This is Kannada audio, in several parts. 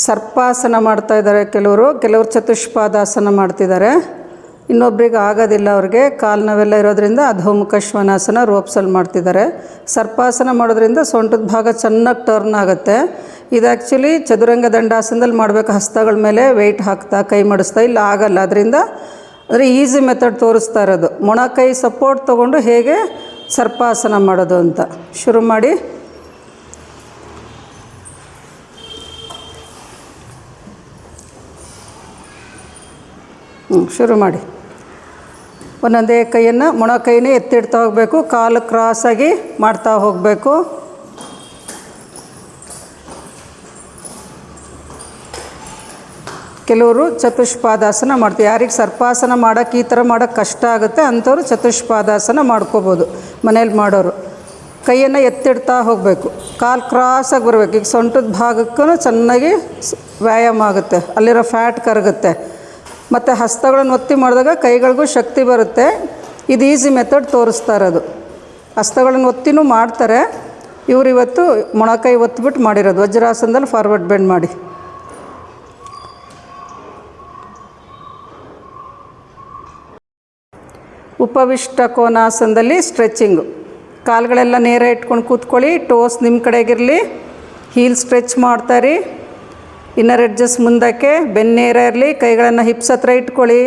ಸರ್ಪಾಸನ ಮಾಡ್ತಾ ಇದ್ದಾರೆ ಕೆಲವರು ಚತುಷ್ಪಾದಾಸನ ಮಾಡ್ತಿದ್ದಾರೆ. ಇನ್ನೊಬ್ರಿಗೆ ಆಗೋದಿಲ್ಲ, ಅವ್ರಿಗೆ ಕಾಲು ನೋವೆಲ್ಲ ಇರೋದ್ರಿಂದ ಅಧೋಮುಖ ಶ್ವಾನಾಸನ ರೋಪ್ಸಲ್ಲಿ ಮಾಡ್ತಿದ್ದಾರೆ. ಸರ್ಪಾಸನ ಮಾಡೋದ್ರಿಂದ ಸೊಂಟದ ಭಾಗ ಚೆನ್ನಾಗಿ ಟರ್ನ್ ಆಗುತ್ತೆ. ಇದು ಆ್ಯಕ್ಚುಲಿ ಚದುರಂಗ ದಂಡಾಸನದಲ್ಲಿ ಮಾಡಬೇಕು, ಹಸ್ತಗಳ ಮೇಲೆ ವೆಯ್ಟ್ ಹಾಕ್ತಾ ಕೈ ಮಾಡಿಸ್ತಾ. ಇಲ್ಲ ಆಗಲ್ಲ, ಅದರಿಂದ ಅಂದರೆ ಈಸಿ ಮೆಥಡ್ ತೋರಿಸ್ತಾ ಇರೋದು. ಮೊಣಕೈ ಸಪೋರ್ಟ್ ತೊಗೊಂಡು ಹೇಗೆ ಸರ್ಪಾಸನ ಮಾಡೋದು ಅಂತ ಶುರು ಮಾಡಿ. ಶುರು ಮಾಡಿ. ಒಂದೊಂದೇ ಕೈಯನ್ನು ಮೊಣಕೈನೇ ಎತ್ತಿಡ್ತಾ ಹೋಗಬೇಕು, ಕಾಲು ಕ್ರಾಸಾಗಿ ಮಾಡ್ತಾ ಹೋಗಬೇಕು. ಕೆಲವರು ಚತುಷ್ಪಾದಾಸನ ಮಾಡ್ತೀವಿ. ಯಾರಿಗೆ ಸರ್ಪಾಸನ ಮಾಡೋಕ್ಕೆ ಈ ಥರ ಮಾಡೋಕ್ಕೆ ಕಷ್ಟ ಆಗುತ್ತೆ ಅಂಥವ್ರು ಚತುಷ್ಪಾದಾಸನ ಮಾಡ್ಕೋಬೋದು ಮನೇಲಿ ಮಾಡೋರು. ಕೈಯನ್ನು ಎತ್ತಿಡ್ತಾ ಹೋಗಬೇಕು, ಕಾಲು ಕ್ರಾಸಾಗಿ ಬರಬೇಕು. ಈಗ ಸೊಂಟದ ಭಾಗಕ್ಕೂ ಚೆನ್ನಾಗಿ ವ್ಯಾಯಾಮ ಆಗುತ್ತೆ, ಅಲ್ಲಿರೋ ಫ್ಯಾಟ್ ಕರಗುತ್ತೆ. ಮತ್ತು ಹಸ್ತಗಳನ್ನು ಒತ್ತಿ ಮಾಡಿದಾಗ ಕೈಗಳಿಗೂ ಶಕ್ತಿ ಬರುತ್ತೆ. ಇದು ಈಸಿ ಮೆಥಡ್ ತೋರಿಸ್ತಾ ಇರೋದು. ಹಸ್ತಗಳನ್ನು ಒತ್ತಿನೂ ಮಾಡ್ತಾರೆ, ಇವರು ಇವತ್ತು ಮೊಣಕೈ ಒತ್ತಿಬಿಟ್ಟು ಮಾಡಿರೋದು. ವಜ್ರಾಸನದಲ್ಲಿ ಫಾರ್ವರ್ಡ್ ಬೆಂಡ್ ಮಾಡಿ. ಉಪವಿಷ್ಟ ಕೋನಾಸನದಲ್ಲಿ ಸ್ಟ್ರೆಚ್ಚಿಂಗು. ಕಾಲುಗಳೆಲ್ಲ ನೇರ ಇಟ್ಕೊಂಡು ಕೂತ್ಕೊಳ್ಳಿ, ಟೋಸ್ ನಿಮ್ಮ ಕಡೆಗಿರಲಿ, ಹೀಲ್ ಸ್ಟ್ರೆಚ್ ಮಾಡ್ತಾರಿ. ಇನ್ನರ್ ಎಡ್ಜಸ್ ಮುಂದಕ್ಕೆ, ಬೆನ್ನೇರ ಇರಲಿ. ಕೈಗಳನ್ನು ಹಿಪ್ಸ್ ಹತ್ರ ಇಟ್ಕೊಳ್ಳಿ.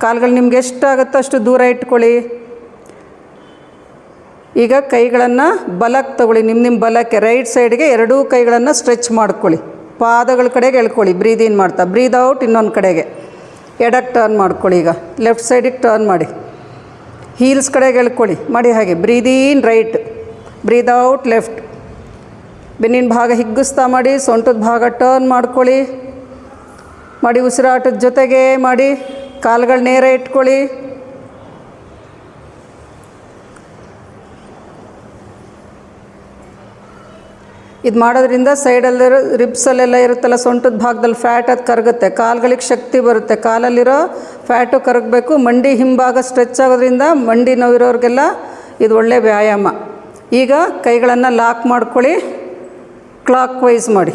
ಕಾಲುಗಳು ನಿಮ್ಗೆ ಎಷ್ಟಾಗುತ್ತೋ ಅಷ್ಟು ದೂರ ಇಟ್ಕೊಳ್ಳಿ. ಈಗ ಕೈಗಳನ್ನು ಬಲಕ್ಕೆ ತಗೊಳ್ಳಿ, ನಿಮ್ಮ ಬಲಕ್ಕೆ ರೈಟ್ ಸೈಡ್ಗೆ ಎರಡೂ ಕೈಗಳನ್ನು ಸ್ಟ್ರೆಚ್ ಮಾಡ್ಕೊಳ್ಳಿ. ಪಾದಗಳ ಕಡೆಗೆ ಎಳ್ಕೊಳ್ಳಿ, ಬ್ರೀದ್ ಇನ್ ಮಾಡ್ತಾ. ಬ್ರೀದ್ ಔಟ್ ಇನ್ನೊಂದು ಕಡೆಗೆ ಎಡಕ್ಕೆ ಟರ್ನ್ ಮಾಡ್ಕೊಳ್ಳಿ. ಈಗ ಲೆಫ್ಟ್ ಸೈಡಿಗೆ ಟರ್ನ್ ಮಾಡಿ, ಹೀಲ್ಸ್ ಕಡೆಗೆ ಎಳ್ಕೊಳ್ಳಿ. ಮಾಡಿ ಹಾಗೆ breathe in right, breathe out left. ಬೆನ್ನಿನ ಭಾಗ ಹಿಗ್ಗಿಸ್ತಾ ಮಾಡಿ, ಸೊಂಟದ ಭಾಗ ಟರ್ನ್ ಮಾಡ್ಕೊಳ್ಳಿ. ಮಾಡಿ ಉಸಿರಾಟದ ಜೊತೆಗೆ ಮಾಡಿ. ಕಾಲುಗಳು ನೇರ ಇಟ್ಕೊಳ್ಳಿ. ಇದು ಮಾಡೋದ್ರಿಂದ ಸೈಡಲ್ಲಿರೋ ರಿಬ್ಸಲ್ಲೆಲ್ಲ ಇರುತ್ತಲ್ಲ, ಸೊಂಟದ ಭಾಗದಲ್ಲಿ ಫ್ಯಾಟ್ ಅದು ಕರಗುತ್ತೆ, ಕಾಲುಗಳಿಗೆ ಶಕ್ತಿ ಬರುತ್ತೆ. ಕಾಲಲ್ಲಿರೋ ಫ್ಯಾಟು ಕರಗಬೇಕು. ಮಂಡಿ ಹಿಂಭಾಗ ಸ್ಟ್ರೆಚ್ ಆಗೋದ್ರಿಂದ ಮಂಡಿ ನೋವಿರೋರಿಗೆಲ್ಲ ಇದು ಒಳ್ಳೆಯ ವ್ಯಾಯಾಮ. ಈಗ ಕೈಗಳನ್ನು ಲಾಕ್ ಮಾಡ್ಕೊಳ್ಳಿ, ಕ್ಲಾಕ್ ವೈಸ್ ಮಾಡಿ.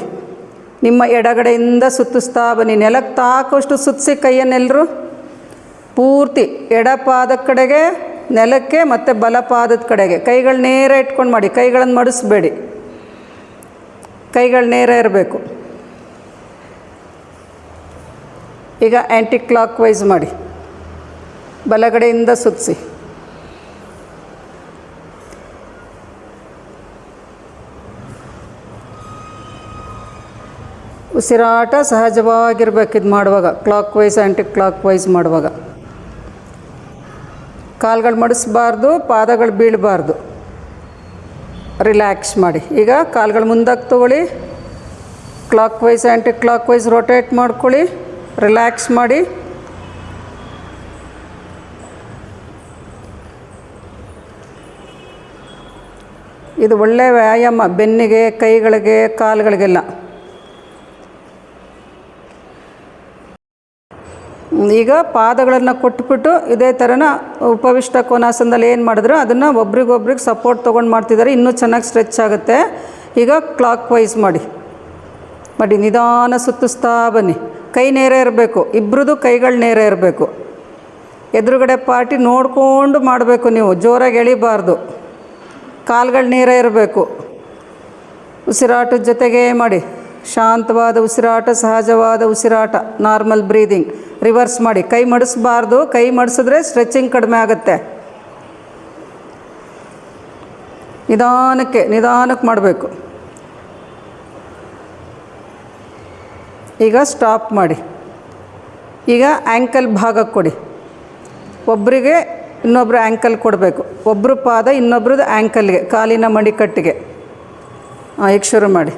ನಿಮ್ಮ ಎಡಗಡೆಯಿಂದ ಸುತ್ತಿಸ್ತಾ ಬನ್ನಿ. ನೆಲಕ್ಕೆ ತಾಕೋಷ್ಟು ಸುತ್ತಿಸಿ ಕೈಯನ್ನೆಲ್ಲರೂ ಪೂರ್ತಿ ಎಡ ಪಾದದ ಕಡೆಗೆ, ನೆಲಕ್ಕೆ ಮತ್ತು ಬಲ ಪಾದದ ಕಡೆಗೆ. ಕೈಗಳು ನೇರ ಇಟ್ಕೊಂಡು ಮಾಡಿ, ಕೈಗಳನ್ನು ಮಡಿಸ್ಬೇಡಿ, ಕೈಗಳು ನೇರ ಇರಬೇಕು. ಈಗ ಆ್ಯಂಟಿ ಕ್ಲಾಕ್ ವೈಸ್ ಮಾಡಿ, ಬಲಗಡೆಯಿಂದ ಸುತ್ತಿಸಿ. ಉಸಿರಾಟ ಸಹಜವಾಗಿರ್ಬೇಕು ಇದು ಮಾಡುವಾಗ, clockwise anticlockwise ಮಾಡುವಾಗ. ಕಾಲುಗಳು ಮಡಿಸ್ಬಾರ್ದು, ಪಾದಗಳು ಬೀಳಬಾರ್ದು. ರಿಲ್ಯಾಕ್ಸ್ ಮಾಡಿ. ಈಗ ಕಾಲುಗಳು ಮುಂದಕ್ಕೆ ತೊಗೊಳ್ಳಿ, clockwise anticlockwise rotate ಮಾಡ್ಕೊಳ್ಳಿ. ರಿಲ್ಯಾಕ್ಸ್ ಮಾಡಿ. ಇದು ಒಳ್ಳೆಯ ವ್ಯಾಯಾಮ ಬೆನ್ನಿಗೆ, ಕೈಗಳಿಗೆ, ಕಾಲುಗಳಿಗೆಲ್ಲ. ಈಗ ಪಾದಗಳನ್ನು ಕೊಟ್ಬಿಟ್ಟು ಇದೇ ಥರನ ಉಪವಿಷ್ಟ ಕೋನಾಸನದಲ್ಲಿ ಏನು ಮಾಡಿದ್ರು ಅದನ್ನು ಒಬ್ರಿಗೊಬ್ರಿಗೆ ಸಪೋರ್ಟ್ ತೊಗೊಂಡು ಮಾಡ್ತಿದ್ದಾರೆ. ಇನ್ನೂ ಚೆನ್ನಾಗಿ ಸ್ಟ್ರೆಚ್ ಆಗುತ್ತೆ. ಈಗ ಕ್ಲಾಕ್ ವೈಸ್ ಮಾಡಿ. ನಿಧಾನ ಸುತ್ತಿಸ್ತಾ ಬನ್ನಿ. ಕೈ ನೇರ ಇರಬೇಕು, ಇಬ್ಬರದು ಕೈಗಳು ನೇರ ಇರಬೇಕು. ಎದುರುಗಡೆ ಪಾರ್ಟಿ ನೋಡಿಕೊಂಡು ಮಾಡಬೇಕು ನೀವು, ಜೋರಾಗಿ ಎಳಿಬಾರ್ದು. ಕಾಲುಗಳು ನೇರ ಇರಬೇಕು. ಉಸಿರಾಟದ ಜೊತೆಗೆ ಮಾಡಿ. ಶಾಂತವಾದ ಉಸಿರಾಟ, ಸಹಜವಾದ ಉಸಿರಾಟ, ನಾರ್ಮಲ್ ಬ್ರೀದಿಂಗ್. ರಿವರ್ಸ್ ಮಾಡಿ. ಕೈ ಮಡಿಸ್ಬಾರ್ದು, ಕೈ ಮಡಿಸಿದ್ರೆ ಸ್ಟ್ರೆಚಿಂಗ್ ಕಡಿಮೆ ಆಗುತ್ತೆ. ನಿಧಾನಕ್ಕೆ ಮಾಡಬೇಕು. ಈಗ ಸ್ಟಾಪ್ ಮಾಡಿ. ಈಗ ಆ್ಯಂಕಲ್ ಭಾಗ ಕೊಡಿ. ಒಬ್ಬರಿಗೆ ಇನ್ನೊಬ್ಬರು ಆ್ಯಂಕಲ್ ಕೊಡಬೇಕು. ಒಬ್ಬರು ಪಾದ ಇನ್ನೊಬ್ರದ್ದು ಆ್ಯಂಕಲ್ಗೆ, ಕಾಲಿನ ಮಣಿಕಟ್ಟಿಗೆ. ಈಗ ಶುರು ಮಾಡಿ.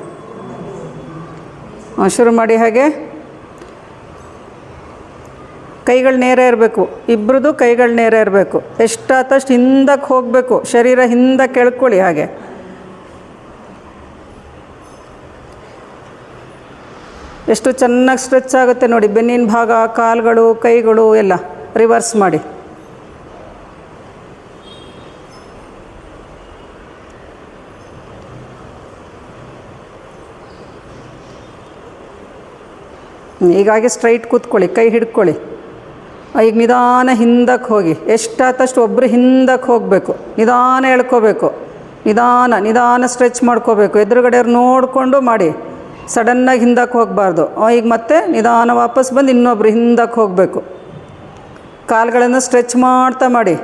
ಶುರು ಮಾಡಿ. ಹಾಗೆ ಕೈಗಳು ನೇರ ಇರಬೇಕು, ಇಬ್ಬರದು ಕೈಗಳು ನೇರ ಇರಬೇಕು. ಎಷ್ಟಾದಷ್ಟು ಹಿಂದಕ್ಕೆ ಹೋಗಬೇಕು, ಶರೀರ ಹಿಂದಕ್ಕೆ ಎಳ್ಕೊಳ್ಳಿ. ಹಾಗೆ ಎಷ್ಟು ಚೆನ್ನಾಗಿ ಸ್ಟ್ರೆಚ್ ಆಗುತ್ತೆ ನೋಡಿ. ಬೆನ್ನಿನ ಭಾಗ, ಕಾಲುಗಳು, ಕೈಗಳು ಎಲ್ಲ. ರಿವರ್ಸ್ ಮಾಡಿ. ಹೀಗಾಗಿ ಸ್ಟ್ರೈಟ್ ಕೂತ್ಕೊಳ್ಳಿ, ಕೈ ಹಿಡ್ಕೊಳ್ಳಿ. ಈಗ ನಿಧಾನ ಹಿಂದಕ್ಕೆ ಹೋಗಿ, ಎಷ್ಟಾದಷ್ಟು ಒಬ್ಬರು ಹಿಂದಕ್ಕೆ ಹೋಗಬೇಕು, ನಿಧಾನ ಎಳ್ಕೋಬೇಕು, ನಿಧಾನ ಸ್ಟ್ರೆಚ್ ಮಾಡ್ಕೋಬೇಕು. ಎದುರುಗಡೆಯವ್ರು ನೋಡಿಕೊಂಡು ಮಾಡಿ, ಸಡನ್ನಾಗಿ ಹಿಂದಕ್ಕೆ ಹೋಗಬಾರ್ದು. ಈಗ ಮತ್ತೆ ನಿಧಾನ ವಾಪಸ್ ಬಂದು ಇನ್ನೊಬ್ರು ಹಿಂದಕ್ಕೆ ಹೋಗಬೇಕು. ಕಾಲುಗಳನ್ನು ಸ್ಟ್ರೆಚ್ ಮಾಡ್ತಾ ಮಾಡಿ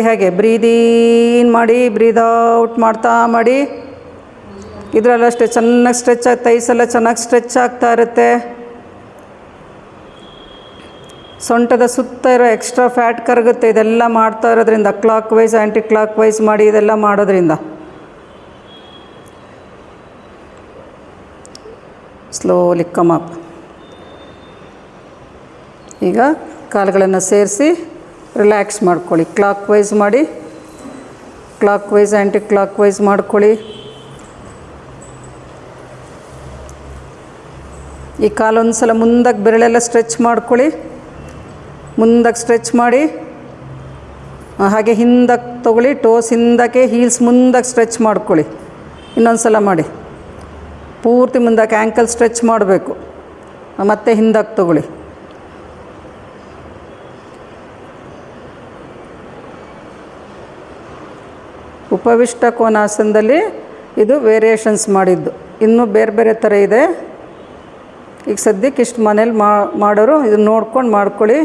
ಹಾಗೆ ಬ್ರೀದ್ ಇನ್ ಮಾಡಿ, ಬ್ರೀದ್ ಔಟ್ ಮಾಡ್ತಾ ಮಾಡಿ. ಇದರಲ್ಲಷ್ಟೇ ಚೆನ್ನಾಗಿ ಸ್ಟ್ರೆಚ್ ಆಗ್ತಾ, ತೈಸೆಲ್ಲ ಚೆನ್ನಾಗಿ ಸ್ಟ್ರೆಚ್ ಆಗ್ತಾ ಇರುತ್ತೆ. ಸೊಂಟದ ಸುತ್ತ ಇರೋ ಎಕ್ಸ್ಟ್ರಾ ಫ್ಯಾಟ್ ಕರಗುತ್ತೆ ಇದೆಲ್ಲ ಮಾಡ್ತಾ ಇರೋದ್ರಿಂದ. ಕ್ಲಾಕ್ ವೈಸ್ ಆ್ಯಂಟಿ ಕ್ಲಾಕ್ ವೈಸ್ ಮಾಡಿ ಇದೆಲ್ಲ ಮಾಡೋದ್ರಿಂದ. Slowly come up. ಈಗ ಕಾಲುಗಳನ್ನು ಸೇರಿಸಿ ರಿಲ್ಯಾಕ್ಸ್ ಮಾಡ್ಕೊಳ್ಳಿ. ಕ್ಲಾಕ್ ವೈಸ್ ಮಾಡಿ, clockwise anticlockwise ಮಾಡ್ಕೊಳ್ಳಿ. ಈ ಕಾಲೊಂದು ಸಲ ಮುಂದಕ್ಕೆ ಬೆರಳೆಲ್ಲ ಸ್ಟ್ರೆಚ್ ಮಾಡ್ಕೊಳ್ಳಿ. ಮುಂದಕ್ಕೆ ಸ್ಟ್ರೆಚ್ ಮಾಡಿ, ಹಾಗೆ ಹಿಂದಕ್ಕೆ ತೊಗೊಳ್ಳಿ. ಟೋಸ್ ಹಿಂದಕ್ಕೆ, ಹೀಲ್ಸ್ ಮುಂದಕ್ಕೆ ಸ್ಟ್ರೆಚ್ ಮಾಡ್ಕೊಳ್ಳಿ. ಇನ್ನೊಂದು ಸಲ ಮಾಡಿ, ಪೂರ್ತಿ ಮುಂದಕ್ಕೆ ಆ್ಯಂಕಲ್ ಸ್ಟ್ರೆಚ್ ಮಾಡಬೇಕು. ಮತ್ತೆ ಹಿಂದಕ್ಕೆ ತೊಗೊಳ್ಳಿ. ಉಪವಿಷ್ಟ ಕೋನಾಸನದಲ್ಲಿ ಇದು ವೇರಿಯೇಷನ್ಸ್ ಮಾಡಿದ್ದು. ಇನ್ನೂ ಬೇರೆ ಬೇರೆ ಥರ ಇದೆ. ಈಗ ಸದ್ಯಕ್ಕೆ ಇಷ್ಟು ಮನೇಲಿ ಮಾಡೋರು ಇದನ್ನು ನೋಡ್ಕೊಂಡು ಮಾಡ್ಕೊಳ್ಳಿ.